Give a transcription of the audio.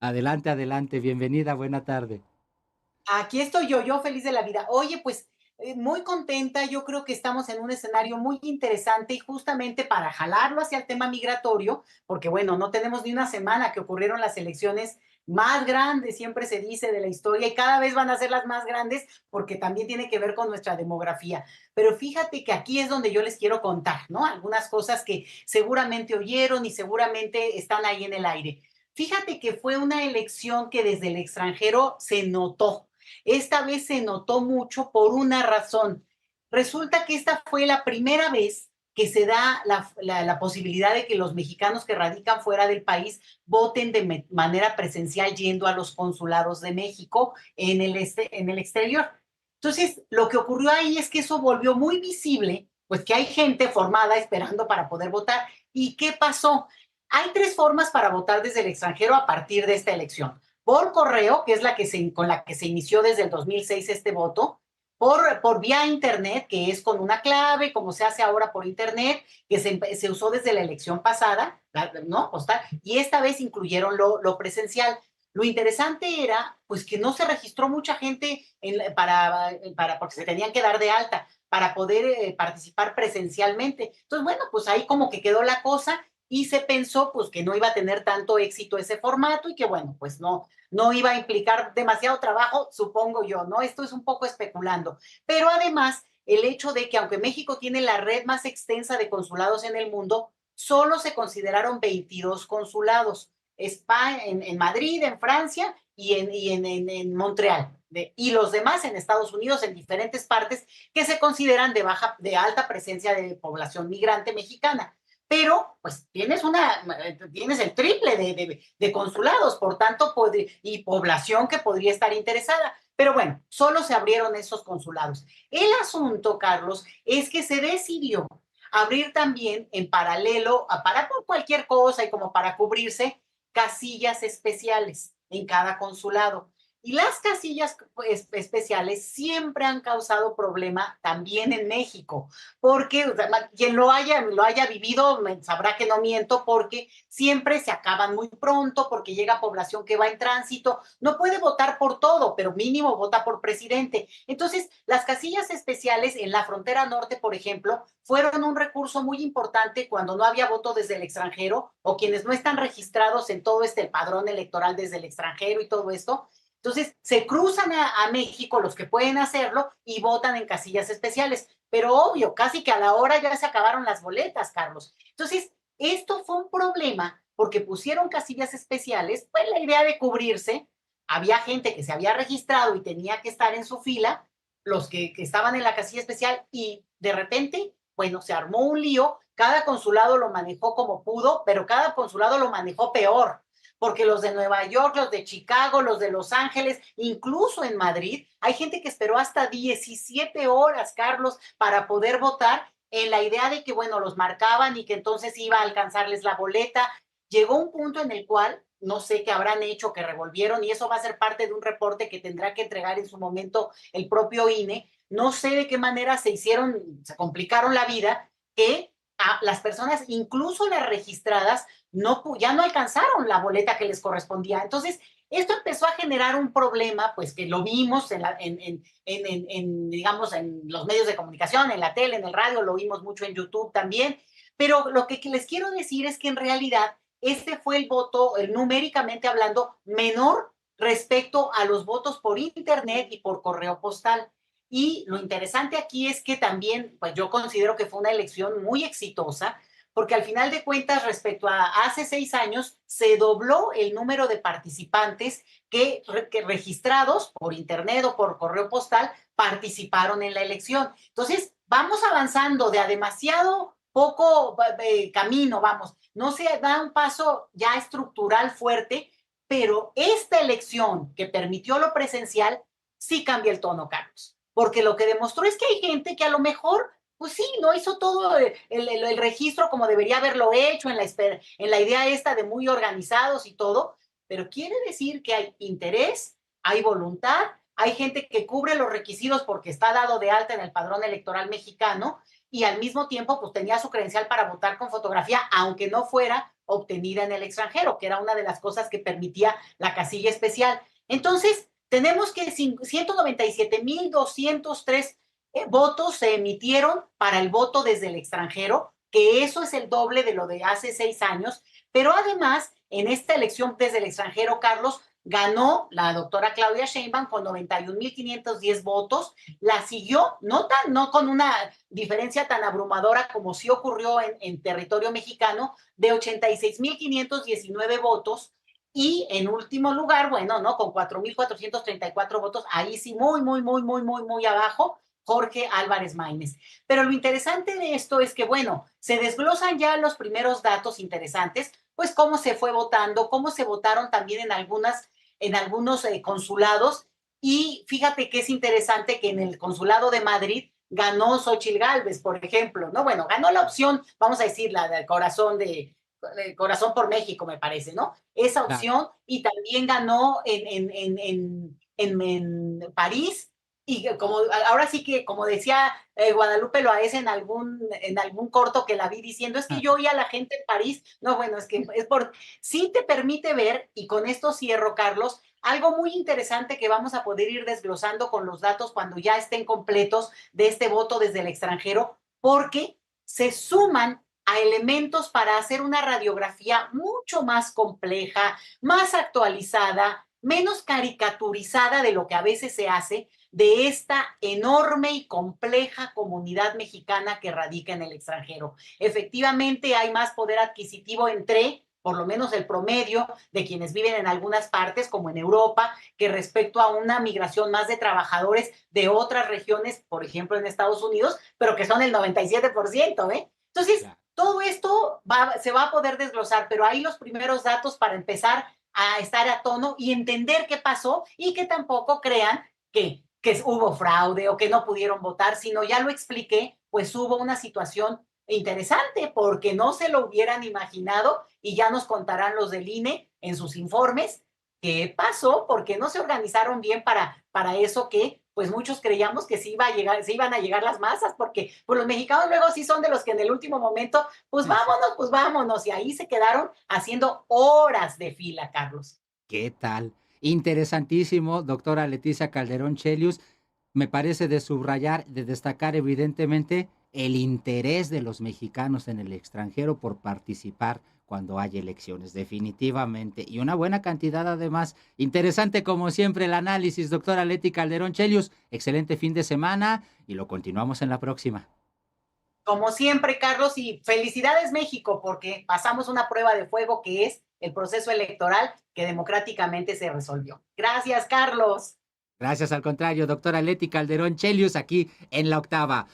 Adelante, adelante, bienvenida, buena tarde. Aquí estoy yo feliz de la vida. Oye, pues, muy contenta, yo creo que estamos en un escenario muy interesante y justamente para jalarlo hacia el tema migratorio, porque bueno, no tenemos ni una semana que ocurrieron las elecciones más grandes, siempre se dice, de la historia y cada vez van a ser las más grandes porque también tiene que ver con nuestra demografía. Pero fíjate que aquí es donde yo les quiero contar, ¿no? Algunas cosas que seguramente oyeron y seguramente están ahí en el aire. Fíjate que fue una elección que desde el extranjero se notó. Esta vez se notó mucho por una razón. Resulta que esta fue la primera vez que se da la posibilidad de que los mexicanos que radican fuera del país voten de manera presencial yendo a los consulados de México en el exterior. Entonces, lo que ocurrió ahí es que eso volvió muy visible, pues que hay gente formada esperando para poder votar. ¿Y qué pasó? Hay tres formas para votar desde el extranjero a partir de esta elección: por correo, que es con la que se inició desde el 2006 este voto; por vía internet, que es con una clave, como se hace ahora por internet, que se usó desde la elección pasada, ¿no? Postal, y esta vez incluyeron lo presencial. Lo interesante era, pues, que no se registró mucha gente porque se tenían que dar de alta para poder participar presencialmente. Entonces, bueno, pues ahí como que quedó la cosa y se pensó pues que no iba a tener tanto éxito ese formato y que bueno, pues no iba a implicar demasiado trabajo, supongo yo, ¿no? Esto es un poco especulando. Pero además, el hecho de que aunque México tiene la red más extensa de consulados en el mundo, solo se consideraron 22 consulados. España, en Madrid, en Francia en Montreal. Y los demás en Estados Unidos, en diferentes partes, que se consideran de alta presencia de población migrante mexicana. Pero pues tienes el triple de consulados, por tanto, y población que podría estar interesada. Pero bueno, solo se abrieron esos consulados. El asunto, Carlos, es que se decidió abrir también en paralelo, para cualquier cosa y como para cubrirse, casillas especiales en cada consulado. Y las casillas pues, especiales siempre han causado problema también en México, porque o sea, quien lo haya vivido sabrá que no miento, porque siempre se acaban muy pronto, porque llega población que va en tránsito, no puede votar por todo, pero mínimo vota por presidente. Entonces, las casillas especiales en la frontera norte, por ejemplo, fueron un recurso muy importante cuando no había voto desde el extranjero o quienes no están registrados en todo este padrón electoral desde el extranjero y todo esto. Entonces, se cruzan a México los que pueden hacerlo y votan en casillas especiales. Pero obvio, casi que a la hora ya se acabaron las boletas, Carlos. Entonces, esto fue un problema porque pusieron casillas especiales, pues la idea de cubrirse, había gente que se había registrado y tenía que estar en su fila, los que estaban en la casilla especial, y de repente, bueno, se armó un lío, cada consulado lo manejó como pudo, pero cada consulado lo manejó peor, porque los de Nueva York, los de Chicago, los de Los Ángeles, incluso en Madrid, hay gente que esperó hasta 17 horas, Carlos, para poder votar en la idea de que, bueno, los marcaban y que entonces iba a alcanzarles la boleta. Llegó un punto en el cual, no sé qué habrán hecho, que revolvieron, y eso va a ser parte de un reporte que tendrá que entregar en su momento el propio INE. No sé de qué manera se complicaron la vida, que a las personas, incluso las registradas, ya no alcanzaron la boleta que les correspondía. Entonces, esto empezó a generar un problema, pues que lo vimos digamos, en los medios de comunicación, en la tele, en el radio, lo vimos mucho en YouTube también. Pero lo que les quiero decir es que en realidad este fue el voto, numéricamente hablando, menor respecto a los votos por internet y por correo postal. Y lo interesante aquí es que también, pues yo considero que fue una elección muy exitosa, porque al final de cuentas, respecto a hace 6 años, se dobló el número de participantes que registrados por internet o por correo postal participaron en la elección. Entonces, vamos avanzando de a demasiado poco camino, vamos. No se da un paso ya estructural fuerte, pero esta elección que permitió lo presencial sí cambia el tono, Carlos. Porque lo que demostró es que hay gente que a lo mejor pues sí, no hizo todo el registro como debería haberlo hecho en la idea esta de muy organizados y todo, pero quiere decir que hay interés, hay voluntad, hay gente que cubre los requisitos porque está dado de alta en el padrón electoral mexicano y al mismo tiempo pues tenía su credencial para votar con fotografía, aunque no fuera obtenida en el extranjero, que era una de las cosas que permitía la casilla especial. Entonces, tenemos que 197,203 votos se emitieron para el voto desde el extranjero, que eso es el doble de lo de hace 6 años, pero además, en esta elección desde el extranjero, Carlos, ganó la doctora Claudia Sheinbaum con 91,510 votos, la siguió, no con una diferencia tan abrumadora como sí ocurrió en territorio mexicano, de 86,519 votos, y en último lugar, bueno, ¿no? Con 4,434 votos, ahí sí, muy abajo, Jorge Álvarez Maínez. Pero lo interesante de esto es que, bueno, se desglosan ya los primeros datos interesantes, pues cómo se fue votando, cómo se votaron también en algunos consulados, y fíjate que es interesante que en el consulado de Madrid ganó Xochitl Gálvez, por ejemplo, ¿no? Bueno, ganó la opción, vamos a decir, la del Corazón por México, me parece, ¿no? Esa Claro. opción, y también ganó en París, y como ahora sí que, como decía Guadalupe Loaesa en algún corto que la vi diciendo, es que yo oía a la gente en París, no, bueno, es que sí te permite ver, y con esto cierro, Carlos, algo muy interesante que vamos a poder ir desglosando con los datos cuando ya estén completos de este voto desde el extranjero, porque se suman a elementos para hacer una radiografía mucho más compleja, más actualizada, menos caricaturizada de lo que a veces se hace, de esta enorme y compleja comunidad mexicana que radica en el extranjero. Efectivamente, hay más poder adquisitivo entre, por lo menos el promedio de quienes viven en algunas partes, como en Europa, que respecto a una migración más de trabajadores de otras regiones, por ejemplo en Estados Unidos, pero que son el 97%, ¿eh? Entonces, Claro. todo esto se va a poder desglosar, pero ahí los primeros datos para empezar a estar a tono y entender qué pasó, y que tampoco crean que hubo fraude o que no pudieron votar, sino ya lo expliqué, pues hubo una situación interesante porque no se lo hubieran imaginado, y ya nos contarán los del INE en sus informes qué pasó, porque no se organizaron bien para eso que pues muchos creíamos que se iban a llegar las masas, porque pues los mexicanos luego sí son de los que en el último momento, pues vámonos, y ahí se quedaron haciendo horas de fila, Carlos. ¿Qué tal? Interesantísimo, doctora Leticia Calderón Chelius. Me parece de subrayar, de destacar evidentemente el interés de los mexicanos en el extranjero por participar cuando hay elecciones, definitivamente. Y una buena cantidad además. Interesante como siempre el análisis, doctora Leti Calderón Chelius. Excelente fin de semana y lo continuamos en la próxima. Como siempre, Carlos, y felicidades México, porque pasamos una prueba de fuego que es el proceso electoral que democráticamente se resolvió. Gracias, Carlos. Gracias al contrario, doctora Leti Calderón Chelius, aquí en La Octava.